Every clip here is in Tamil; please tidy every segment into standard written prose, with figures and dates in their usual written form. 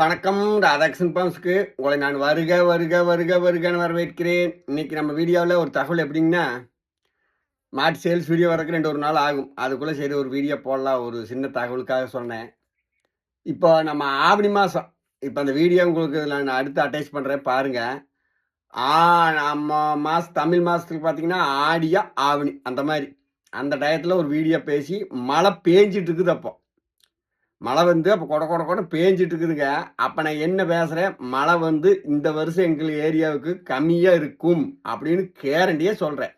வணக்கம். ராதாகிருஷ்ணன் பாம்ஸ்க்கு உங்களை நான் வருக வருக வருக வருகன்னு வரவேற்கிறேன். இன்னைக்கு நம்ம வீடியோவில் ஒரு தகவல் எப்படிங்கன்னா, மாட்டு சேல்ஸ் வீடியோ வரக்கு ஒரு நாள் ஆகும். அதுக்குள்ளே சரி ஒரு வீடியோ போடலாம், ஒரு சின்ன தகவலுக்காக சொன்னேன். இப்போ நம்ம ஆவணி மாதம், இப்போ அந்த வீடியோ உங்களுக்கு நான் அடுத்து அட்டாச் பண்ணுறேன் பாருங்க. நம்ம தமிழ் மாதத்துக்கு பார்த்தீங்கன்னா ஆடியா ஆவணி அந்த மாதிரி அந்த டயத்தில் ஒரு வீடியோ பேசி மழை பேஞ்சிட்டு இருக்குது. அப்போ மழை வந்து அப்போ கொட கொட கொட பேஞ்சிட்டு இருக்குதுங்க. அப்போ நான் என்ன பேசுகிறேன், மழை வந்து இந்த வருஷம் எங்கள் ஏரியாவுக்கு கம்மியாக இருக்கும் அப்படின்னு கேரண்டியாக சொல்கிறேன்.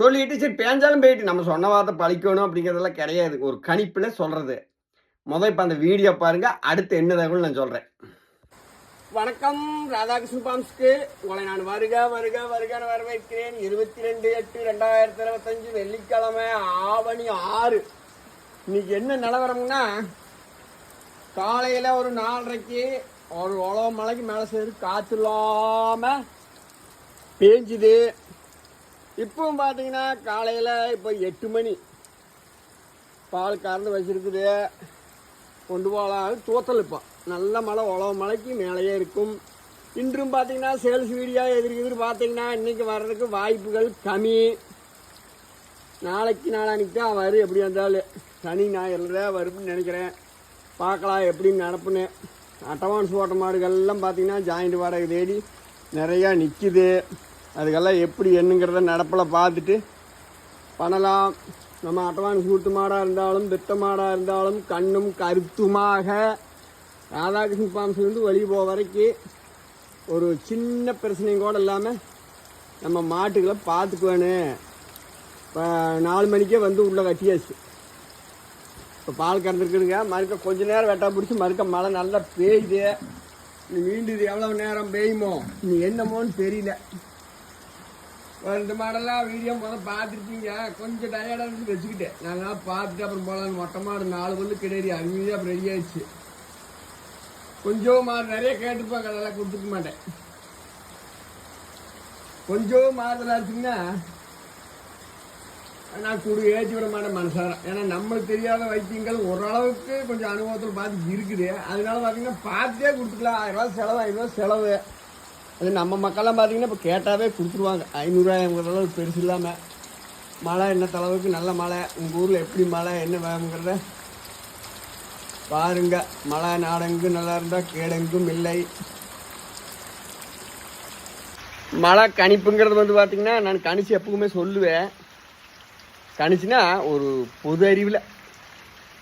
சொல்லிட்டு சரி பேஞ்சாலும் போயிட்டு நம்ம சொன்ன வார்த்தை பழிக்கணும் அப்படிங்கிறதெல்லாம் கிடையாது. ஒரு கணிப்பில் சொல்கிறது. இப்போ அந்த வீடியோ பாருங்க, அடுத்து என்ன தகவல் நான் சொல்கிறேன். வணக்கம். ராதாகிருஷ்ணன் பாம்ஸ்க்கு உங்களை நான் வருக வருக வருகன்னு வரவேற்கிறேன். 22/8/2025 வெள்ளிக்கிழமை ஆவணி 6. இன்னைக்கு என்ன நிலவரம்னா, காலையில் ஒரு 4:30க்கு ஒரு உழவு மலைக்கு மேலே சேரு காற்று இல்லாமல் பேஞ்சுது. இப்பவும் பார்த்தீங்கன்னா காலையில் இப்போ 8 மணி பால் கறந்து வச்சுருக்குது, கொண்டு போகலாம் தூத்தல். இப்போ நல்ல மழை உழவு மலைக்கு மேலேயே இருக்கும். இன்றும் பார்த்தீங்கன்னா சேல்ஸ் வீடியோ எதிர்க்குது. பார்த்தீங்கன்னா இன்றைக்கி வர்றதுக்கு வாய்ப்புகள் கம்மி. நாளைக்கு நாளானிக்கு தான் வரும். எப்படி வந்தாலும் சனி ஞாயிறு தான் வரும்னு நினைக்கிறேன். பார்க்கலாம் எப்படின்னு நடப்புன்னு. அட்டவான்ஸ் ஓட்ட மாடுகள்லாம் பார்த்தீங்கன்னா ஜாயிண்ட் வாடகை தேடி நிறையா நிற்கிது. அதுக்கெல்லாம் எப்படி என்னங்கிறத நடப்பில் பார்த்துட்டு பண்ணலாம். நம்ம அட்டவான்ஸ் கூட்டு மாடாக இருந்தாலும் பெத்த மாடாக இருந்தாலும் கண்ணும் கருத்துமாக ராதாகிருஷ்ணன் பாம்ஸ்லேருந்து வெளியே போக வரைக்கும் ஒரு சின்ன பிரச்சனையும் கூட இல்லாமல் நம்ம மாட்டுகளை பார்த்துக்குவேன்னு இப்போ 4 மணிக்கே வந்து உள்ளே கட்டியாச்சு. இப்போ பால் கறந்துருக்குதுங்க. மறுக்க கொஞ்ச நேரம் வெட்டா பிடிச்சி மறுக்க மழை நல்லா பெய்யுது. நீ மீண்டும் எவ்வளோ நேரம் பெய்யுமோ நீ என்னமோன்னு தெரியல. 2 மாடெல்லாம் வீடியோ முதல் பார்த்துருப்பீங்க. கொஞ்சம் டயர்டாக இருந்து வச்சுக்கிட்டேன். நாங்கள் பார்த்துட்டு அப்புறம் போகலாம். மொட்டை மாடு 4 பல்லு கிடையாது, அருமையாக அப்புறம் ரெடி ஆயிடுச்சு. கொஞ்சம் மாடு நிறைய கேட்டுப்பாங்க, அதெல்லாம் கொடுத்துக்க மாட்டேன். கொஞ்சம் மாறுதலாக இருக்குங்கன்னா நான் ஏற்றி விட மாட்டேன் மனசார. ஏன்னா நம்மளுக்கு தெரியாத வைத்தியங்கள் ஓரளவுக்கு கொஞ்சம் அனுபவத்தில் பார்த்து இருக்குது. அதனால பார்த்தீங்கன்னா பார்த்தே கொடுத்துக்கலாம். 1000 ரூபா செலவு, 500 ரூபா செலவு. அது நம்ம மக்கள்லாம் பார்த்தீங்கன்னா இப்போ கேட்டாவே கொடுத்துருவாங்க. 500 ரூபாய் பெருசு இல்லாமல். மழை என்ன தளவுக்கு நல்ல மழை. உங்கள் ஊரில் எப்படி மழை என்ன வேணுங்கிறத பாருங்க. மழை நாடெங்கும் நல்லா இருந்தால் கேடெங்கும் இல்லை. மழை கணிப்புங்கிறது வந்து பார்த்தீங்கன்னா நான் கணிச்சு எப்பவுமே சொல்லுவேன். கணிச்சுன்னா ஒரு பொது அறிவில்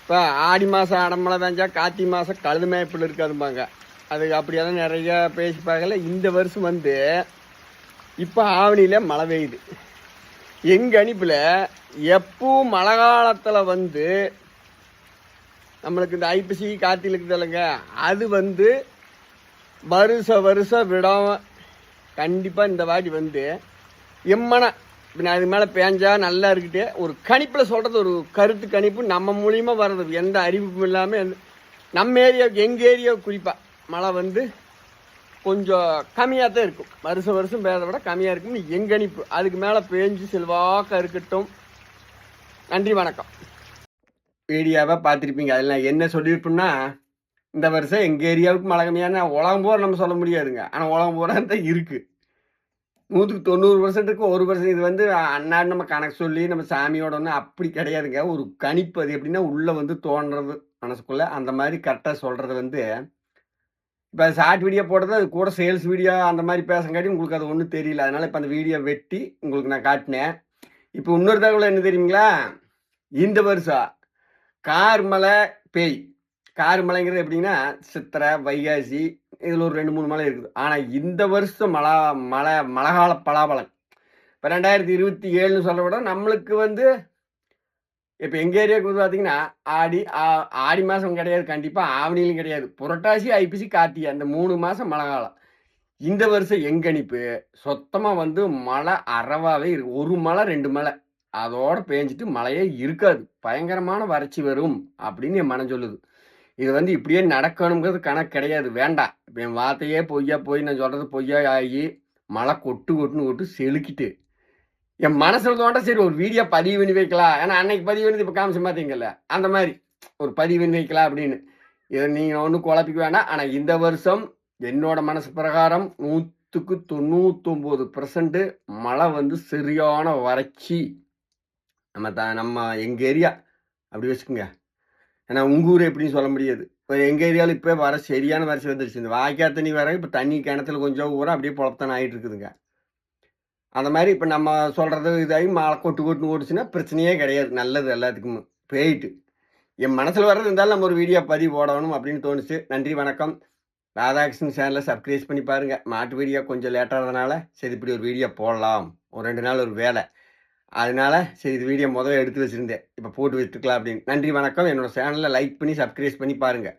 இப்போ ஆடி மாதம் அடமழை பெஞ்சா கார்த்தி மாதம் கழுது மேய்ப்பில் இருக்காதும்பாங்க. அதுக்கு அப்படியெல்லாம் நிறையா பேசிப்பாங்கல. இந்த வருஷம் வந்து இப்போ ஆவணியில் மழை பெய்யுது. எங்கள் அனுப்பில் எப்பவும் மழை காலத்தில் வந்து நம்மளுக்கு இந்த ஐப்பசி கார்த்தியில் இருக்குது இல்லைங்க, அது வந்து வருஷம் விடாமல் கண்டிப்பாக இந்த வாட்டி வந்து எம்மனை இப்போ அது மேலே பேஞ்சா நல்லா இருக்குட்டு ஒரு கணிப்பில் சொல்கிறது. ஒரு கருத்து கணிப்பு நம்ம மூலியமாக வர்றது. எந்த அறிவிப்பும் இல்லாமல் நம்ம ஏரியாவுக்கு எங்கள் ஏரியாவுக்கு குறிப்பாக மழை வந்து கொஞ்சம் கம்மியாக தான் இருக்கும். வருஷம் பேரதை விட கம்மியாக இருக்கும்னு எங்கள் கணிப்பு. அதுக்கு மேலே பேஞ்சு செல்வாக்காக இருக்கட்டும். நன்றி, வணக்கம். வீடியோவை பார்த்துருப்பீங்க. அதில் நான் என்ன சொல்லியிருப்பேன்னா, இந்த வருஷம் எங்கள் ஏரியாவுக்கு மழை கம்மியான உலகம் பூரா நம்ம சொல்ல முடியாதுங்க. ஆனால் உலகம் பூரா தான் இருக்குது. 100% 1%. இது வந்து அன்னாடு நம்ம கணக்கு சொல்லி நம்ம சாமியோட ஒன்று அப்படி கிடையாதுங்க. ஒரு கணிப்பு. அது எப்படின்னா உள்ளே வந்து தோன்றது மனசுக்குள்ளே. அந்த மாதிரி கரெக்டாக சொல்கிறது வந்து இப்போ ஷார்ட் வீடியோ போடுறது, அது கூட சேல்ஸ் வீடியோ அந்த மாதிரி பேசங்காட்டி உங்களுக்கு அது ஒன்றும் தெரியல. அதனால் இப்போ அந்த வீடியோ வெட்டி உங்களுக்கு நான் காட்டினேன். இப்போ இன்னொரு தகவல் என்ன தெரியுங்களா, இந்த வருஷம் கார் மலை பேய். கார் மலைங்கிறது எப்படின்னா சித்திரை வைகாசி இதில் ஒரு 2-3 மலை இருக்குது. ஆனால் இந்த வருஷம் மழைக்கால பலாபலன் இப்போ 2027ன்னு சொல்ல விட நம்மளுக்கு வந்து இப்போ எங்கள் ஏரியாவுக்கு வந்து பார்த்தீங்கன்னா ஆடி மாதம் கிடையாது, கண்டிப்பாக ஆவணியிலும் கிடையாது. புரட்டாசி ஐப்பசி கார்த்திகை அந்த 3 மாதம் மழை காலம். இந்த வருஷம் எங்கணிப்பு சுத்தமாக வந்து மழை அறவாகவே இருக்கு. 1 மழை 2 மழை அதோட பேஞ்சிட்டு மழையே இருக்காது. பயங்கரமான வறட்சி வரும் அப்படின்னு என் மனம் சொல்லுது. இது வந்து இப்படியே நடக்கணுங்கிறது கணக்கு கிடையாது. வேண்டாம். இப்போ என் வார்த்தையே பொய்யா போய் நான் சொல்கிறது பொய்யா ஆகி மழை கொட்டுன்னு செலுக்கிட்டு என் மனசில் தோண்ட சரி ஒரு வீடியோ பதிவு பண்ணி வைக்கலாம். ஏன்னா அன்னைக்கு பதிவு பண்ணி இப்போ காமிச்சு பார்த்தீங்கல்ல, அந்த மாதிரி ஒரு பதிவு பண்ணி வைக்கலாம் அப்படின்னு இத நீங்க ஒண்ணும் குழப்பிக்க வேணாம். ஆனா இந்த வருஷம் என்னோட மனசு பிரகாரம் 100க்கு 99% மழை வந்து சரியான வறட்சி. நம்ம எங்க ஏரியா அப்படி வச்சுக்கங்க. ஏன்னா உங்க ஊர் எப்படின்னு சொல்ல முடியாது. இப்ப எங்க ஏரியால இப்ப சரியான வறட்சி வந்துருச்சு. இந்த வாய்க்கா தண்ணி வர இப்ப தண்ணி கிணத்துல கொஞ்சம் ஊற அப்படியே பொழப்புத்தனம் ஆயிட்டு இருக்குதுங்க. அந்த மாரி இப்ப நம்ம சொல்றது இதாகி மழை கொட்டு கொட்டுன்னு ஓடுச்சுன்னா பிரச்சனையே கிடையாது. நல்லது எல்லாத்துக்குமே. போயிட்டு. என் மனசுல வர்றது இருந்தாலும் நம்ம ஒரு வீடியோ பதிவு போடணும் அப்படின்னு தோணுச்சு. நன்றி, வணக்கம். ராதாகிருஷ்ணன் சேனல சப்ஸ்கிரைப் பண்ணி பாருங்க. மாட்டு வீடியோ கொஞ்சம் லேட் ஆனதுனால, சரி இப்படி ஒரு வீடியோ போடலாம். ஒரு 2 நாள் ஒரு வேலை. அதனால சரி இது வீடியோ எடுத்து வச்சிருந்தேன். இப்ப போட்டு விட்டுக்கலாம் அப்படின்னு. நன்றி, வணக்கம். என்னோட சேனல லைக் பண்ணி சப்ஸ்கிரைப் பண்ணி பாருங்க.